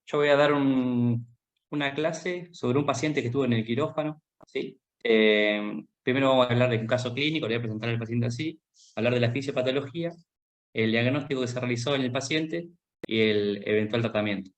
Yo voy a dar una clase sobre un paciente que estuvo en el quirófano, ¿sí? Primero vamos a hablar de un caso clínico, le voy a presentar al paciente así, hablar de la fisiopatología, el diagnóstico que se realizó en el paciente y el eventual tratamiento.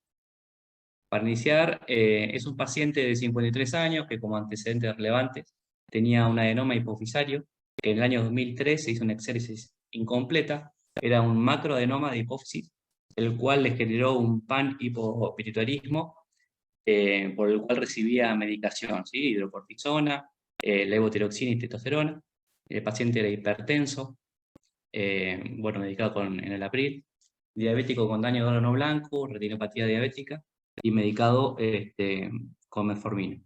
Para iniciar, es un paciente de 53 años que como antecedentes relevantes tenía un adenoma hipofisario, que en el año 2003 se hizo una exéresis incompleta, era un macroadenoma de hipófisis, el cual le generó un panhipopituitarismo, por el cual recibía medicación, ¿sí? Hidrocortisona, levotiroxina y testosterona. El paciente era hipertenso, bueno, medicado con enalapril, diabético con daño de órgano blanco, retinopatía diabética, y medicado con metformina.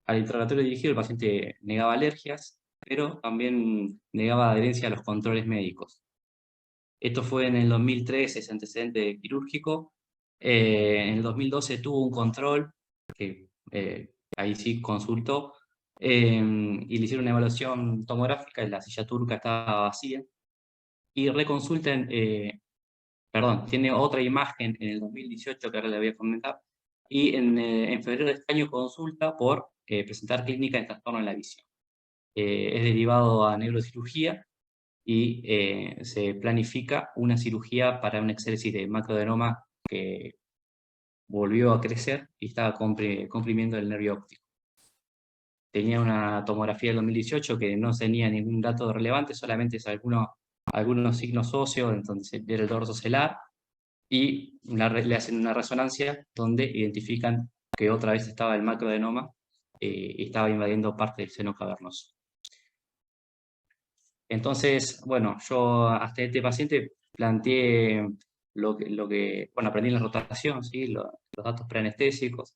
Al interrogatorio dirigido, el paciente negaba alergias, pero también negaba adherencia a los controles médicos. Esto fue en el 2003, ese antecedente quirúrgico. En el 2012 tuvo un control, que ahí sí consultó, y le hicieron una evaluación tomográfica, y la silla turca estaba vacía, y reconsulta perdón, tiene otra imagen en el 2018 que ahora le voy a comentar, y en febrero de este año consulta por presentar clínica en trastorno en la visión. Es derivado a neurocirugía y se planifica una cirugía para una exéresis de macroadenoma que volvió a crecer y estaba comprimiendo el nervio óptico. Tenía una tomografía del 2018 que no tenía ningún dato relevante, solamente es algunos signos óseos, entonces era el dorso celar, y le hacen una resonancia donde identifican que otra vez estaba el macroadenoma y estaba invadiendo parte del seno cavernoso. Entonces, bueno, yo hasta este paciente planteé bueno, aprendí la rotación, ¿sí? Los datos preanestésicos.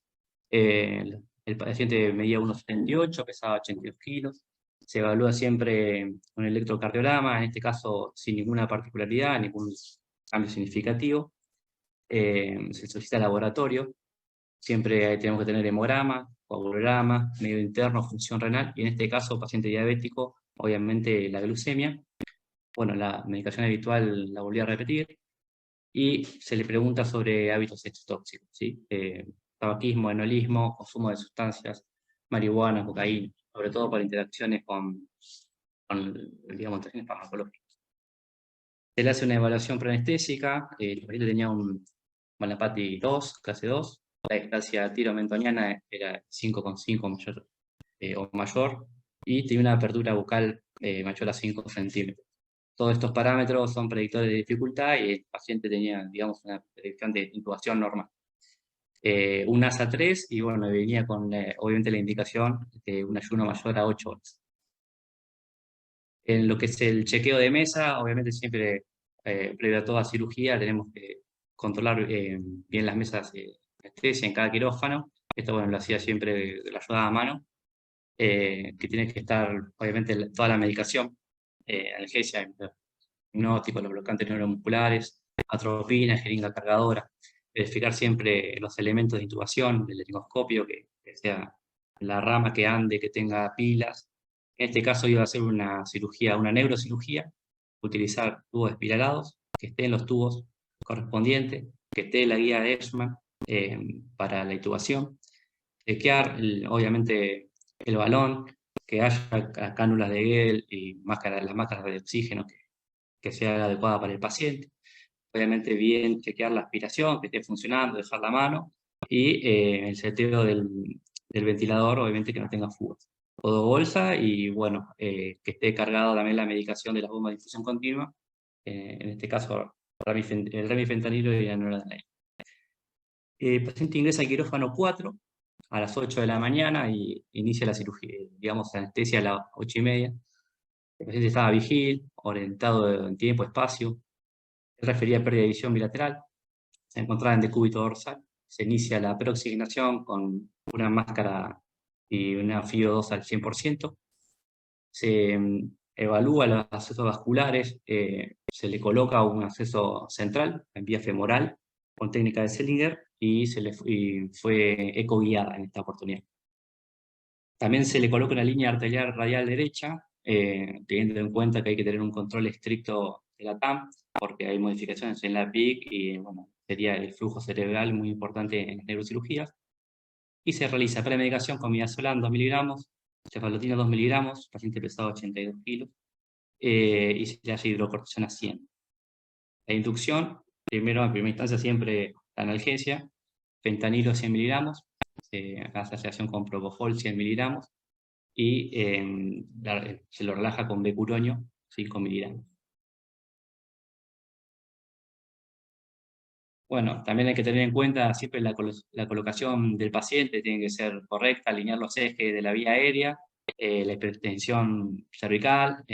El paciente medía 1,78, pesaba 82 kilos. Se evalúa siempre un electrocardiograma, en este caso sin ninguna particularidad, ningún cambio significativo. Se solicita laboratorio. Siempre tenemos que tener hemograma, coagulograma, medio interno, función renal, y en este caso, paciente diabético, obviamente la glucemia. Bueno, la medicación habitual la volví a repetir, y se le pregunta sobre hábitos tóxicos, ¿sí? Tabaquismo, enolismo, consumo de sustancias, marihuana, cocaína, sobre todo por interacciones digamos, interacciones farmacológicas. Se le hace una evaluación preanestésica, el paciente tenía un Malapati 2, clase 2, la distancia tiro-mentoniana era 5,5 mayor, o mayor, y tenía una apertura bucal mayor a 5 centímetros. Todos estos parámetros son predictores de dificultad y el paciente tenía, digamos, una predicción de intubación normal. Un ASA 3 y bueno, venía con obviamente la indicación de un ayuno mayor a 8 horas. En lo que es el chequeo de mesa, obviamente siempre, previo a toda cirugía, tenemos que controlar bien las mesas de anestesia en cada quirófano. Esto, bueno, lo hacía siempre de la ayuda a mano, que tiene que estar, obviamente, toda la medicación, analgesia, hipnótico, los bloqueantes neuromusculares, atropina, jeringa cargadora. Verificar siempre los elementos de intubación, el laringoscopio, que sea la rama que ande, que tenga pilas. En este caso iba a ser una cirugía, una neurocirugía, utilizar tubos espiralados, que estén los tubos correspondientes, que esté la guía de Edgeman para la intubación, chequear obviamente el balón, que haya cánulas de Gel y las máscaras de oxígeno que sea adecuada para el paciente. Obviamente bien chequear la aspiración, que esté funcionando, dejar la mano, y el seteo del ventilador, obviamente que no tenga fugas. Todo bolsa y bueno, que esté cargado también la medicación de las bombas de infusión continua, en este caso el remifentanilo y la noradrenalina. El paciente ingresa al quirófano 4 a las 8 de la mañana y inicia la cirugía, digamos, anestesia a las 8:30. El paciente estaba vigil, orientado en tiempo, espacio. Él refería a pérdida de visión bilateral. Se encontraba en decúbito dorsal. Se inicia la peroxigenación con una máscara y una FiO2 al 100%. Se evalúa los accesos vasculares, se le coloca un acceso central en vía femoral con técnica de Selinger y fue ecoguiada en esta oportunidad. También se le coloca una línea arterial radial derecha, teniendo en cuenta que hay que tener un control estricto de la TAM, porque hay modificaciones en la PIC y bueno, sería el flujo cerebral muy importante en neurocirugía, y se realiza premedicación con midazolam 2 miligramos, cefalotina 2 miligramos, paciente pesado 82 kilos, y se le hace hidrocortisona 100. La inducción, primero en primera instancia siempre la analgesia, fentanilo 100 miligramos, asociación con propofol 100 miligramos, y se lo relaja con becuronio 5 miligramos. Bueno, también hay que tener en cuenta siempre la colocación del paciente, tiene que ser correcta, alinear los ejes de la vía aérea, la hipertensión cervical,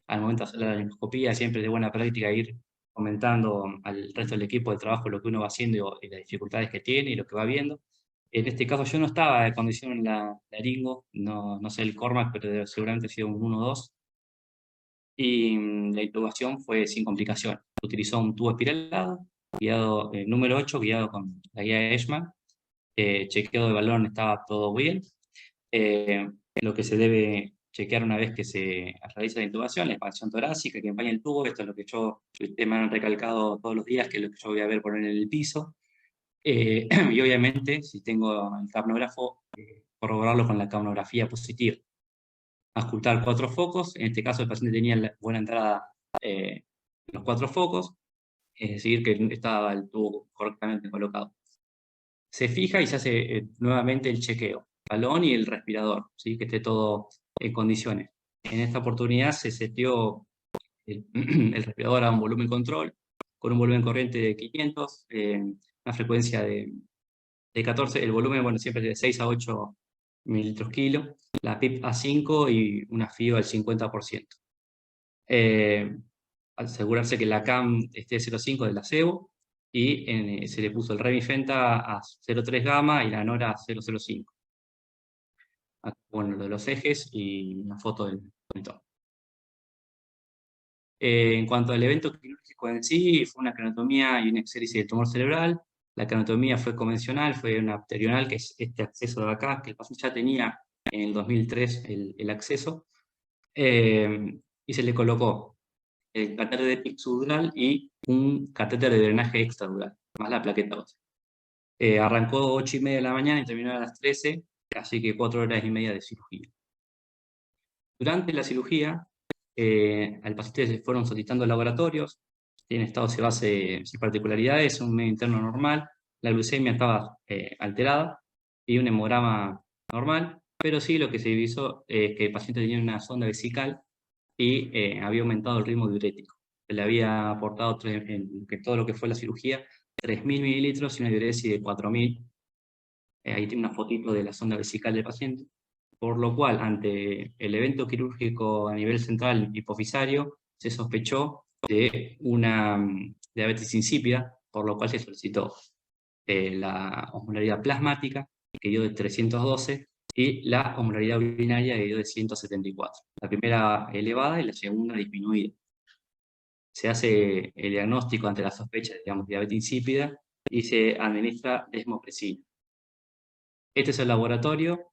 al momento de hacer la endoscopía siempre es de buena práctica ir comentando al resto del equipo de trabajo lo que uno va haciendo y las dificultades que tiene y lo que va viendo. En este caso yo no estaba de condición en la laringo, no sé el Cormac, pero seguramente ha sido un 1-2, y la intubación fue sin complicación. Utilizó un tubo espiralado, guiado, número 8, guiado con la guía de Eschmann. Chequeo de balón estaba todo bien. Lo que se debe chequear una vez que se realiza la intubación, la expansión torácica que empaña el tubo, esto es lo que ustedes me han recalcado todos los días, que es lo que yo voy a ver poner en el piso. Y obviamente, si tengo el capnógrafo, corroborarlo con la capnografía positiva. Auscultar 4 focos, en este caso el paciente tenía buena entrada en los 4 focos, es decir, que estaba el tubo correctamente colocado. Se fija y se hace nuevamente el chequeo, balón y el respirador, ¿sí? Que esté todo en condiciones. En esta oportunidad se seteó el respirador a un volumen control, con un volumen corriente de 500, una frecuencia de 14, el volumen, bueno, siempre de 6 a 8 mililitros kilo, la PIP a 5 y una FIO al 50%. Asegurarse que la CAM esté 0,5 del placebo, y se le puso el Remifenta a 0,3 gamma y la Nora a 0,05. Bueno, lo de los ejes y una foto del monitor. En cuanto al evento quirúrgico en sí, fue una cranotomía y una exéresis del tumor cerebral. La cranotomía fue convencional, fue una pterional, que es este acceso de acá, que el paciente ya tenía en el 2003 el acceso, y se le colocó el catéter de PIC subdural y un catéter de drenaje extradural, más la plaqueta ósea. Arrancó 8:30 de la mañana y terminó a las 13, así que 4 horas y media de cirugía. Durante la cirugía, al paciente se fueron solicitando laboratorios, tiene estados de base sin particularidades, un medio interno normal, la glucemia estaba alterada y un hemograma normal, pero sí lo que se visó es que el paciente tenía una sonda vesical y había aumentado el ritmo diurético. Se le había aportado en todo lo que fue la cirugía 3.000 mililitros y una diuresis de 4.000. Ahí tiene una fotito de la sonda vesical del paciente. Por lo cual, ante el evento quirúrgico a nivel central hipofisario, se sospechó de una diabetes insípida, por lo cual se solicitó la osmolaridad plasmática, que dio de 312, y la osmolaridad urinaria, que dio de 174. La primera elevada y la segunda disminuida. Se hace el diagnóstico ante la sospecha de diabetes insípida y se administra desmopresina. Este es el laboratorio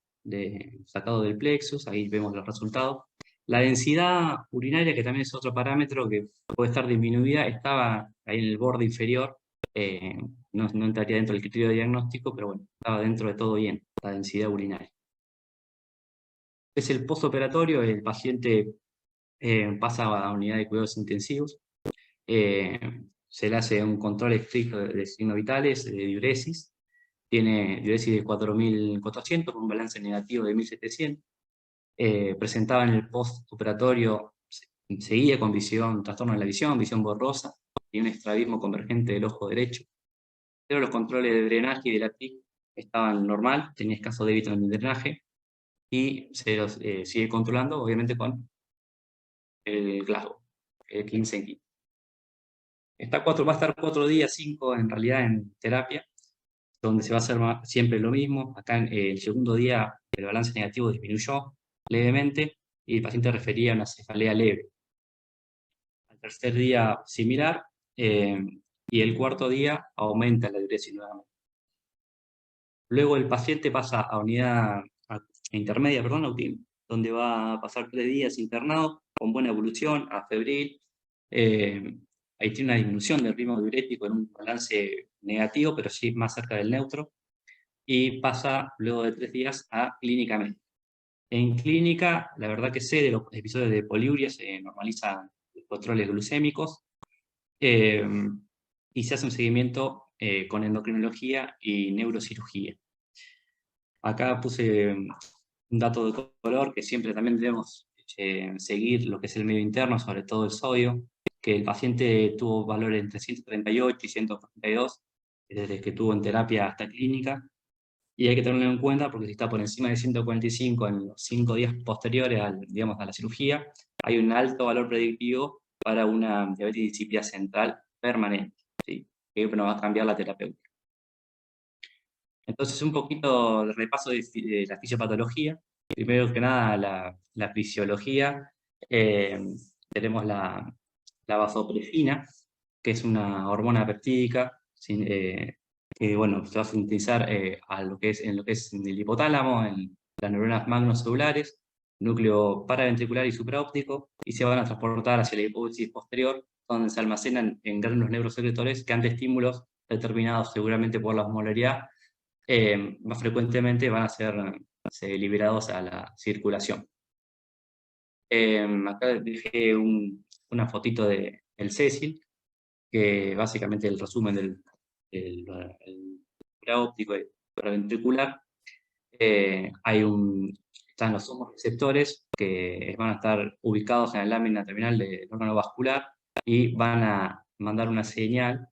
sacado del plexus, ahí vemos los resultados. La densidad urinaria, que también es otro parámetro que puede estar disminuida, estaba ahí en el borde inferior, no entraría dentro del criterio de diagnóstico, pero bueno, estaba dentro de todo bien, la densidad urinaria. Es el postoperatorio, el paciente pasa a unidad de cuidados intensivos, se le hace un control estricto de signos vitales, de diuresis, tiene diuresis de 4.400 con un balance negativo de 1.700, presentaba en el postoperatorio, seguía con trastorno de la visión borrosa, y un estrabismo convergente del ojo derecho, pero los controles de drenaje y de la PIC estaban normal, tenía escaso débito en el drenaje, y se los sigue controlando, obviamente, con el Glasgow, el 15 en 15. Va a estar 4 días, 5 en realidad en terapia, donde se va a hacer siempre lo mismo. Acá en el segundo día el balance negativo disminuyó levemente y el paciente refería a una cefalea leve. Al tercer día similar, y el cuarto día aumenta la diuresis nuevamente. Luego el paciente pasa a unidad intermedia, perdón, a UTIM, donde va a pasar 3 días internado con buena evolución, a febril, ahí tiene una disminución del ritmo diurético en un balance negativo, pero sí más cerca del neutro, y pasa luego de 3 días a clínica médica. En clínica, la verdad que sé de los episodios de poliuria, se normalizan los controles glucémicos, y se hace un seguimiento con endocrinología y neurocirugía. Acá puse un dato de color que siempre también debemos seguir lo que es el medio interno, sobre todo el sodio, que el paciente tuvo valores entre 138 y 132 desde que estuvo en terapia hasta clínica, y hay que tenerlo en cuenta porque si está por encima de 145 en los 5 días posteriores digamos, a la cirugía, hay un alto valor predictivo para una diabetes insípida central permanente, ¿sí? Que no va a cambiar la terapéutica. Entonces, un poquito de repaso de la fisiopatología. Primero que nada, la fisiología. Tenemos la vasopresina, que es una hormona peptídica, que bueno, se va a sintetizar en lo que es en el hipotálamo, en las neuronas magnocelulares, núcleo paraventricular y supraóptico, y se van a transportar hacia la hipófisis posterior, donde se almacenan en granos neurosecretores que ante estímulos determinados seguramente por la osmolaridad, más frecuentemente van a ser liberados a la circulación. Acá dejé una fotito del Cecil, que básicamente el resumen del óptico y paraventricular. Están los humos receptores que van a estar ubicados en la lámina terminal del órgano vascular y van a mandar una señal,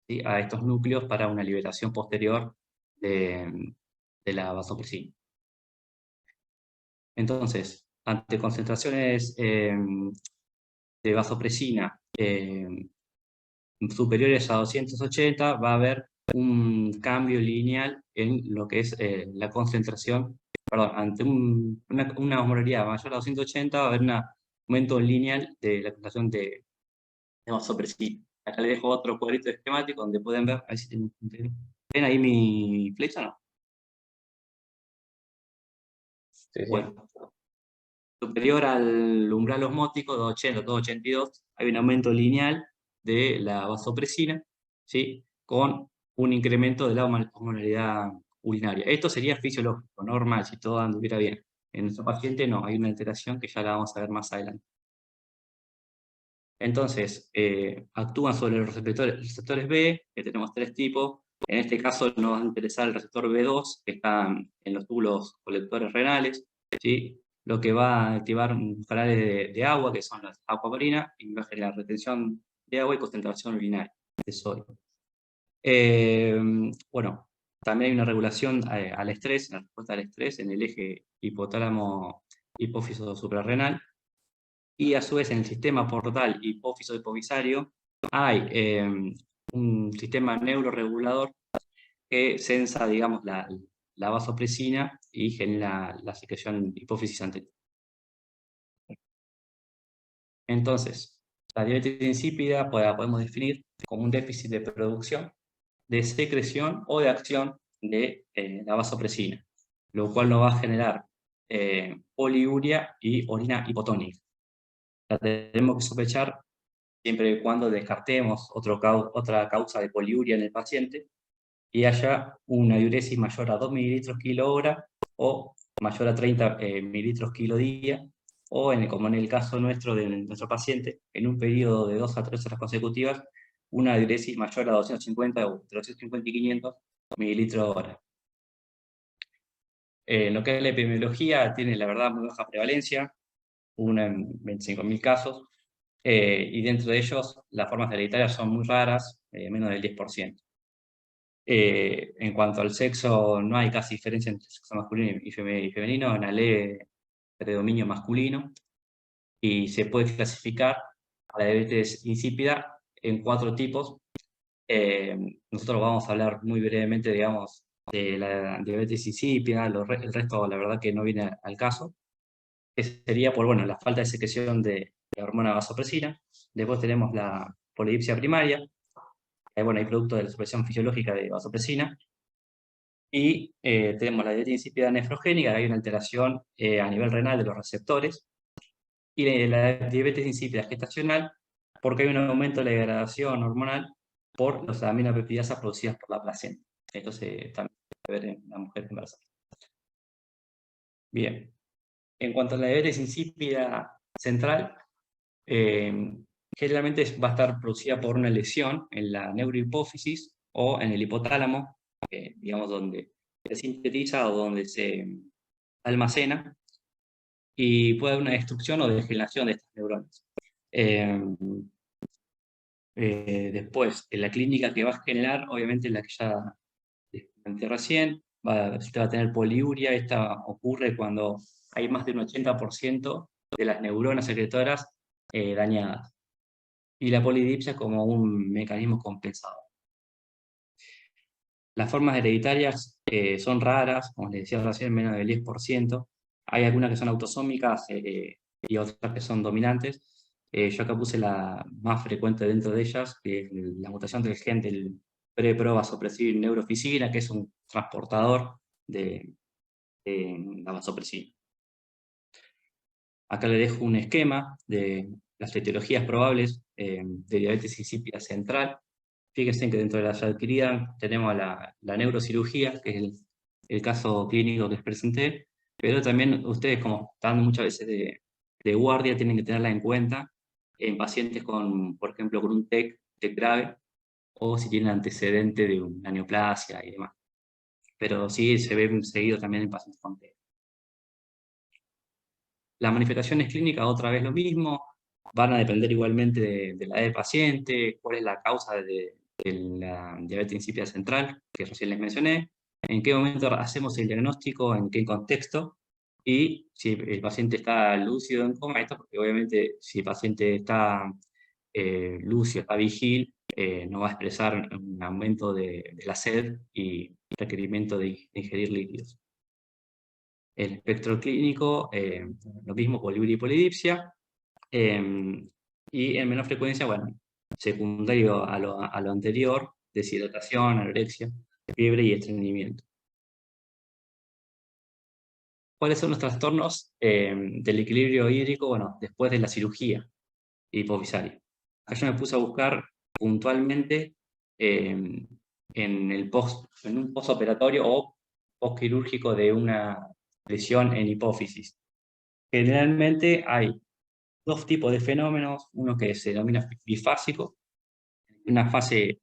¿sí?, a estos núcleos para una liberación posterior de la vasopresina. Entonces, ante concentraciones de vasopresina superiores a 280, va a haber un cambio lineal en lo que es la concentración, perdón, ante una osmolaridad mayor a 280 va a haber un aumento lineal de la concentración de vasopresina. Acá les dejo otro cuadrito esquemático donde pueden ver, ahí si ¿ven ahí mi flecha o no? Sí, sí. Bueno, superior al umbral osmótico, 280, 282, hay un aumento lineal de la vasopresina, ¿sí?, con un incremento de la osmolaridad urinaria. Esto sería fisiológico, normal, si todo anduviera bien. En nuestro paciente no, hay una alteración que ya la vamos a ver más adelante. Entonces, actúan sobre los receptores B, que tenemos 3 tipos. En este caso nos va a interesar el receptor B2, que está en los túbulos colectores renales, ¿sí?, lo que va a activar canales de agua, que son las acuamarinas, y va a generar retención de agua y concentración urinaria de sodio. Bueno, también hay una regulación al estrés, la respuesta al estrés en el eje hipotálamo-hipófiso suprarrenal, y a su vez en el sistema portal hipófiso-hipofisario hay un sistema neuroregulador que sensa, digamos, la vasopresina y genera la secreción hipófisis anterior. Entonces, la diabetes insípida podemos definir como un déficit de producción, de secreción o de acción de la vasopresina, lo cual nos va a generar poliuria y orina hipotónica. La tenemos que sospechar siempre y cuando descartemos otra causa de poliuria en el paciente y haya una diuresis mayor a 2 mililitros kilo hora o mayor a 30 mililitros kilo día, o como en el caso nuestro de nuestro paciente, en un periodo de 2 a 3 horas consecutivas, una diuresis mayor a 250 o entre 250 y 500 mililitros hora. Lo que es la epidemiología tiene, la verdad, muy baja prevalencia, una en 25.000 casos, y dentro de ellos las formas hereditarias son muy raras, menos del 10%. En cuanto al sexo, no hay casi diferencia entre sexo masculino y femenino, en la ley predominio masculino, y se puede clasificar a la diabetes insípida en 4 tipos. Nosotros vamos a hablar muy brevemente, digamos, de la diabetes insípida, el resto la verdad que no viene al caso, que sería por, bueno, la falta de secreción de la hormona vasopresina. Después tenemos la polidipsia primaria, bueno, hay producto de la supresión fisiológica de vasopresina, y tenemos la diabetes insípida nefrogénica, hay una alteración a nivel renal de los receptores, y la diabetes insípida gestacional, porque hay un aumento de la degradación hormonal por los aminopeptidasas producidas por la placenta. Esto también se puede ver en las mujeres embarazadas. Bien, en cuanto a la diabetes insípida central, generalmente va a estar producida por una lesión en la neurohipófisis o en el hipotálamo, digamos donde se sintetiza o donde se almacena, y puede haber una destrucción o degeneración de estas neuronas. Después, en la clínica que va a generar, obviamente la que ya comenté recién, usted va a tener poliuria. Esta ocurre cuando hay más de un 80% de las neuronas secretoras dañadas. Y la polidipsia como un mecanismo compensador. Las formas hereditarias son raras, como les decía recién, menos del 10%. Hay algunas que son autosómicas y otras que son dominantes. Yo acá puse la más frecuente dentro de ellas, que es la mutación del gen del pre-pro-vasopresina neuroficina, que es un transportador de la vasopresina. Acá le dejo un esquema de las etiologías probables de diabetes insípida central. Fíjense que dentro de la ya adquirida tenemos la neurocirugía, que es el caso clínico que les presenté, pero también ustedes, como están muchas veces de guardia, tienen que tenerla en cuenta en pacientes con, por ejemplo, con un TEC grave, o si tienen antecedente de una neoplasia y demás. Pero sí se ve seguido también en pacientes con TEC. Las manifestaciones clínicas, otra vez lo mismo, van a depender igualmente de la edad del paciente, cuál es la causa de la diabetes insípida central, que recién les mencioné, en qué momento hacemos el diagnóstico, en qué contexto, y si el paciente está lúcido en coma, esto porque obviamente si el paciente está lúcido, está vigil, no va a expresar un aumento de la sed y requerimiento de ingerir líquidos. El espectro clínico, lo mismo, poliuria y polidipsia, y en menor frecuencia, bueno, secundario a lo anterior, deshidratación, anorexia, fiebre y estreñimiento. ¿Cuáles son los trastornos del equilibrio hídrico? Bueno, después de la cirugía hipofisaria. Acá yo me puse a buscar puntualmente en un postoperatorio o postquirúrgico de una lesión en hipófisis. Generalmente hay dos tipos de fenómenos, uno que se denomina bifásico, una fase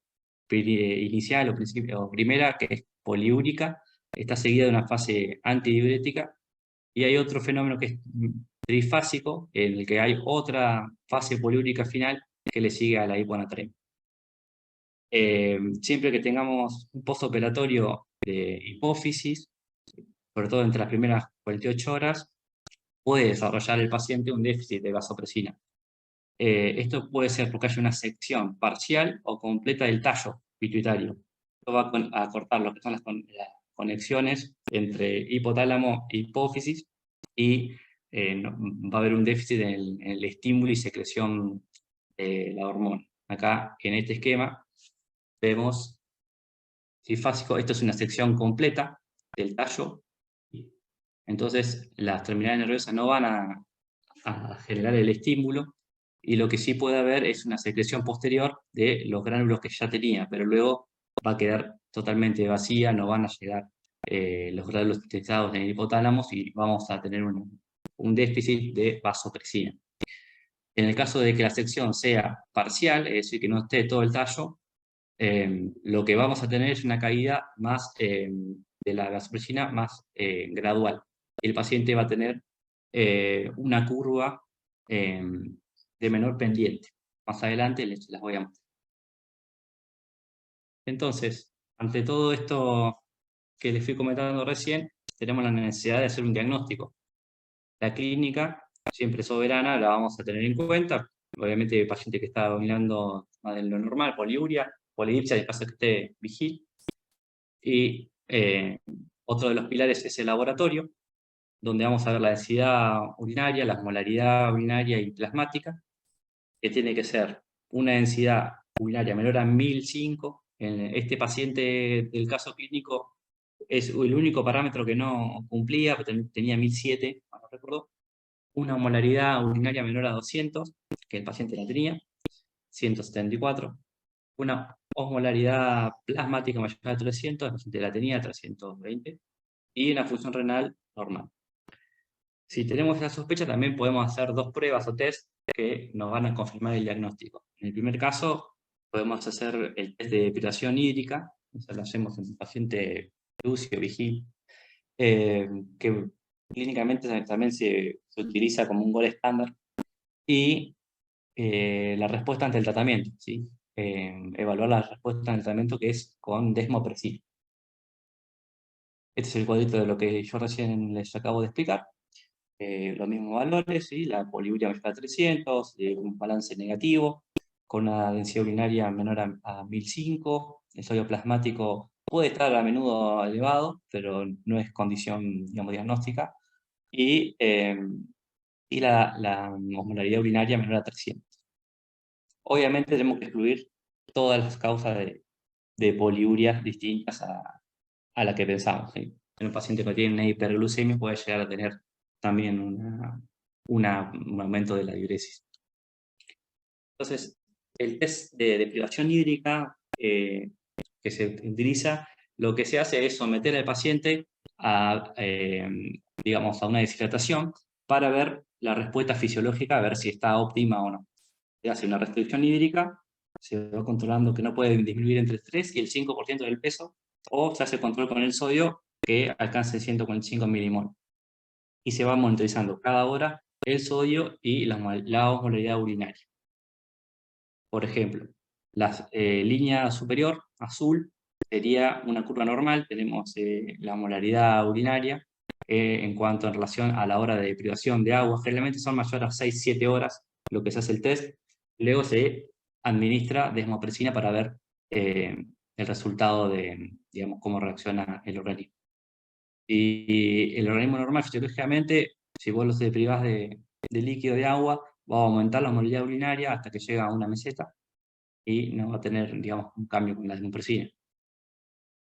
inicial o primera que es poliúrica, está seguida de una fase antidiurética, y hay otro fenómeno que es trifásico, en el que hay otra fase poliúrica final que le sigue a la hiponatremia. Siempre que tengamos un postoperatorio de hipófisis, sobre todo entre las primeras 48 horas, puede desarrollar el paciente un déficit de vasopresina. Esto puede ser porque hay una sección parcial o completa del tallo pituitario. Esto va a cortar lo que son las conexiones entre hipotálamo e hipófisis, y va a haber un déficit en el estímulo y secreción de la hormona. Acá, en este esquema, vemos trifásico. Esto es una sección completa del tallo. Entonces, las terminales nerviosas no van a generar el estímulo, y lo que sí puede haber es una secreción posterior de los gránulos que ya tenía, pero luego va a quedar totalmente vacía, no van a llegar los gránulos sintetizados en el hipotálamo, y vamos a tener un déficit de vasopresina. En el caso de que la sección sea parcial, es decir, que no esté todo el tallo, lo que vamos a tener es una caída más de la vasopresina más gradual. El paciente va a tener una curva de menor pendiente. Más adelante les las voy a mostrar. Entonces, ante todo esto que les fui comentando recién, tenemos la necesidad de hacer un diagnóstico. La clínica, siempre soberana, la vamos a tener en cuenta. Obviamente, el paciente que está dominando más de lo normal, poliuria, polidipsia, en caso que esté vigil. Y otro de los pilares es el laboratorio, donde vamos a ver la densidad urinaria, la osmolaridad urinaria y plasmática, que tiene que ser una densidad urinaria menor a 1005. En este paciente del caso clínico es el único parámetro que no cumplía, tenía 1007, no recuerdo. Una osmolaridad urinaria menor a 200, que el paciente la tenía, 174, una osmolaridad plasmática mayor a 300, el paciente la tenía 320, y una función renal normal. Si tenemos esa sospecha, también podemos hacer 2 pruebas o test que nos van a confirmar el diagnóstico. En el primer caso, podemos hacer el test de privación hídrica, eso lo hacemos en un paciente lúcido, vigil, que clínicamente también se utiliza como un gold estándar, y la respuesta ante el tratamiento, ¿sí? Evaluar la respuesta ante el tratamiento, que es con desmopresina. Este es el cuadrito de lo que yo recién les acabo de explicar. Los mismos valores, ¿sí? La poliuria mayor a 300, un balance negativo, con una densidad urinaria menor a 1005, el sodio plasmático puede estar a menudo elevado, pero no es condición, digamos, diagnóstica, y la osmolaridad urinaria menor a 300. Obviamente tenemos que excluir todas las causas de poliurias distintas a la que pensamos, ¿sí? En un paciente que tiene una hiperglucemia puede llegar a tener también un aumento de la diuresis. Entonces, el test de privación hídrica que se utiliza, lo que se hace es someter al paciente a, digamos, a una deshidratación para ver la respuesta fisiológica, a ver si está óptima o no. Se hace una restricción hídrica, se va controlando que no puede disminuir entre el 3 y el 5% del peso, o se hace control con el sodio que alcance 145 milimol. Y se va monitorizando cada hora el sodio y la osmolaridad urinaria. Por ejemplo, la línea superior, azul, sería una curva normal, tenemos la osmolaridad urinaria en cuanto en relación a la hora de privación de agua, generalmente son mayores a 6-7 horas lo que se hace el test, luego se administra desmopresina para ver el resultado de, digamos, cómo reacciona el organismo. Y el organismo normal, fisiológicamente, si vos lo privás de líquido de agua, va a aumentar la osmolaridad urinaria hasta que llega a una meseta, y no va a tener, digamos, un cambio con la desmopresina.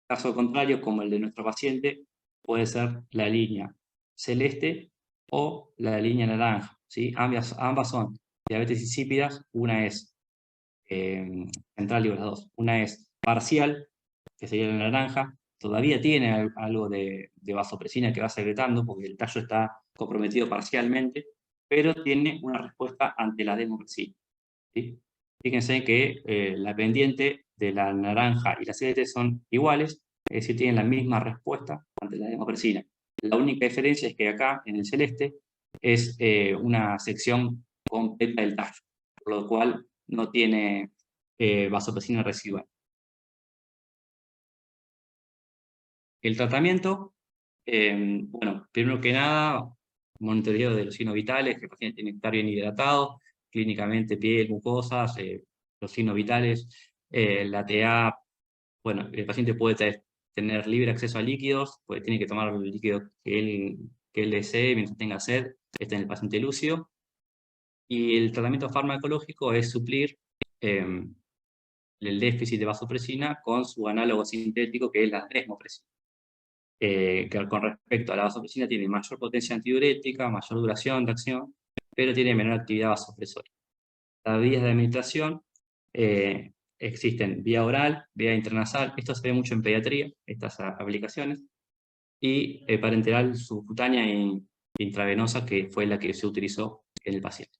Caso contrario, como el de nuestro paciente, puede ser la línea celeste o la línea naranja, ¿sí? Ambas son diabetes insípidas, una es central y las dos. Una es parcial, que sería la naranja, todavía tiene algo de vasopresina que va secretando, porque el tallo está comprometido parcialmente, pero tiene una respuesta ante la desmopresina, ¿sí? Fíjense que la pendiente de la naranja y la celeste son iguales, es decir, tienen la misma respuesta ante la desmopresina. La única diferencia es que acá, en el celeste, es una sección completa del tallo, por lo cual no tiene vasopresina residual. El tratamiento, bueno, primero que nada, monitoreo de los signos vitales, que el paciente tiene que estar bien hidratado, clínicamente piel, mucosas, los signos vitales, la TA, bueno, el paciente puede tener libre acceso a líquidos, pues tiene que tomar el líquido que él desee mientras tenga sed, este en el paciente lúcido. Y el tratamiento farmacológico es suplir el déficit de vasopresina con su análogo sintético, que es la desmopresina. Que con respecto a la vasopresina tiene mayor potencia antidiurética, mayor duración de acción, pero tiene menor actividad vasopresora. Las vías de administración existen vía oral, vía intranasal, esto se ve mucho en pediatría, estas aplicaciones, y parenteral subcutánea e intravenosa, que fue la que se utilizó en el paciente.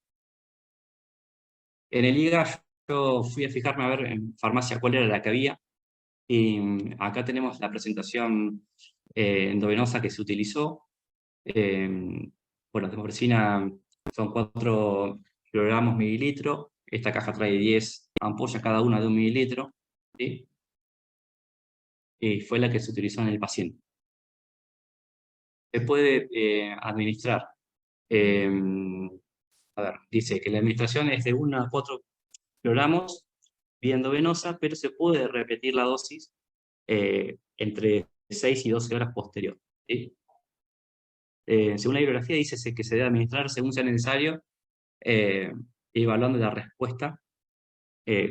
En el IGA yo fui a fijarme a ver en farmacia cuál era la que había, y acá tenemos la presentación endovenosa que se utilizó. Bueno, desmopresina son 4 kilogramos mililitro. Esta caja trae 10 ampollas, cada una de 1 mililitro, ¿sí? Y fue la que se utilizó en el paciente. Se puede administrar. A ver, dice que la administración es de 1 a 4 kilogramos vía endovenosa, pero se puede repetir la dosis entre 6 y 12 horas posterior, ¿sí? Según la bibliografía dice que se debe administrar según sea necesario, evaluando la respuesta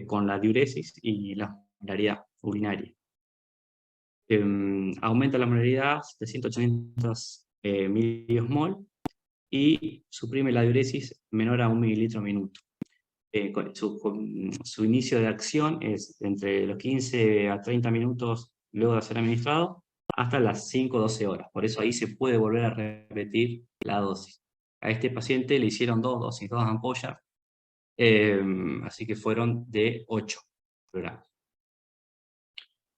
con la diuresis y la osmolaridad urinaria. Aumenta la osmolaridad de 100-800 miliosmol y suprime la diuresis menor a 1 mililitro minuto. su inicio de acción es entre los 15 a 30 minutos luego de ser administrado, hasta las 5 o 12 horas. Por eso ahí se puede volver a repetir la dosis. A este paciente le hicieron 2 dosis, 2 ampollas, así que fueron de 8 programas.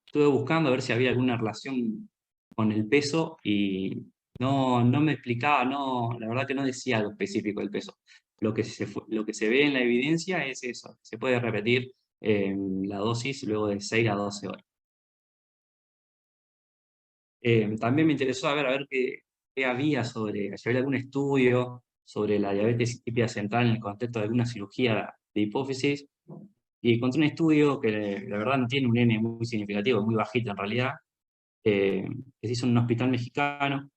Estuve buscando a ver si había alguna relación con el peso y no me explicaba, la verdad que no decía algo específico del peso. Lo que se ve en la evidencia es eso, se puede repetir la dosis luego de 6 a 12 horas. También me interesó a ver qué había si había algún estudio sobre la diabetes insípida central en el contexto de alguna cirugía de hipófisis, y encontré un estudio que la verdad no tiene un N muy significativo, muy bajito en realidad, que se hizo en un hospital mexicano,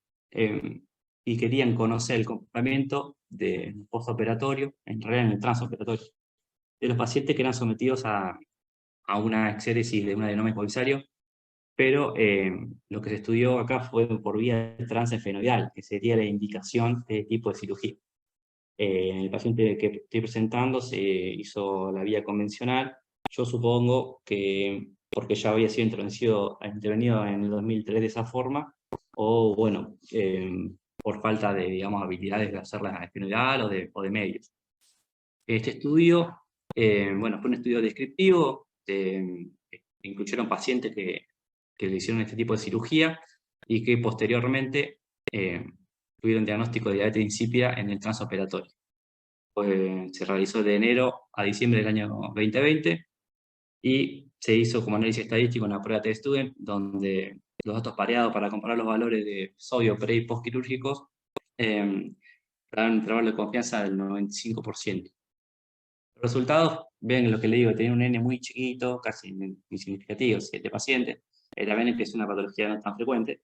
y querían conocer el comportamiento del postoperatorio, en realidad en el transoperatorio, de los pacientes que eran sometidos a una exéresis de un adenoma hipofisario, pero lo que se estudió acá fue por vía transesfenoidal, que sería la indicación de tipo de cirugía. En el paciente que estoy presentando se hizo la vía convencional. Yo supongo que porque ya había sido intervenido en el 2003 de esa forma, o bueno, por falta de, digamos, habilidades de hacer la esfenoidal o de medios. Este estudio, bueno, fue un estudio descriptivo, incluyeron pacientes que le hicieron este tipo de cirugía y que posteriormente tuvieron diagnóstico de diabetes insípida en el transoperatorio. Se realizó de enero a diciembre del año 2020 y se hizo como análisis estadístico una prueba de Student, donde los datos pareados para comparar los valores de sodio pre y postquirúrgicos dan un intervalo de confianza del 95%. Los resultados, ven lo que le digo, tenía un N muy chiquito, casi insignificativo, 7 pacientes. También que es una patología no tan frecuente.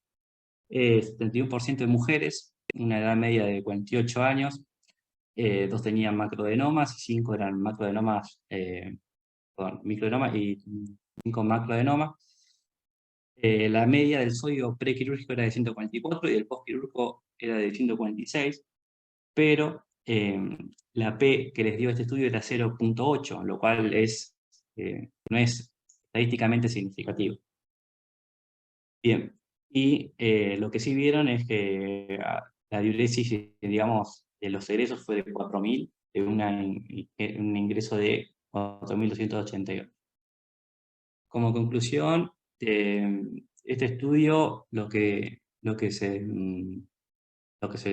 71% de mujeres, una edad media de 48 años, 2 tenían macroadenomas y 5 eran macroadenomas, microadenomas y 5 macroadenomas. La media del sodio prequirúrgico era de 144 y el postquirúrgico era de 146, pero la P que les dio este estudio era 0.8, lo cual no es estadísticamente significativo. Bien, y lo que sí vieron es que la diuresis, digamos, de los egresos fue de 4.000, de un ingreso de 4.288. Como conclusión, este estudio lo que se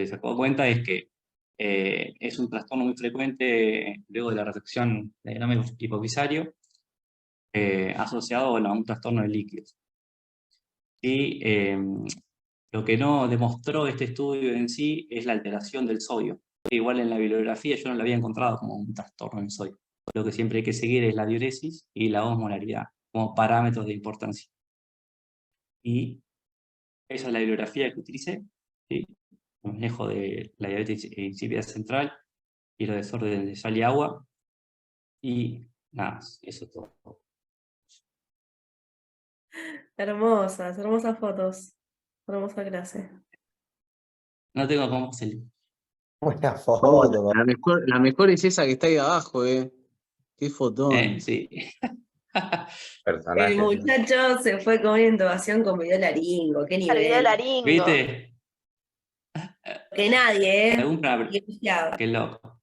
sacó cuenta es que es un trastorno muy frecuente luego de la resección del adenoma hipofisario, asociado, bueno, a un trastorno de líquidos. Y lo que no demostró este estudio en sí es la alteración del sodio. Igual en la bibliografía yo no lo había encontrado como un trastorno del sodio. Lo que siempre hay que seguir es la diuresis y la osmolaridad como parámetros de importancia. Y esa es la bibliografía que utilicé, ¿sí? Manejo de la diabetes insípida central y los desórdenes de sal y agua. Y nada, eso es todo. Hermosas, hermosas fotos. Hermosa clase. No tengo cómo hacerlo. Buena No, foto. la mejor es esa que está ahí abajo, Qué fotón. Sí. Personaje. El muchacho se fue con una intubación con Vidal Laringo. Qué nivel. ¿Viste? Que nadie, Alguna... Y elogiado. Qué loco.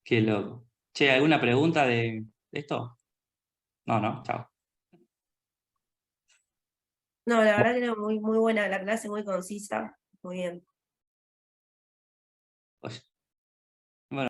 Qué loco. Che, ¿alguna pregunta de esto? No, chao. No, la verdad que era muy, muy buena la clase, muy concisa. Muy bien. Oye. Bueno.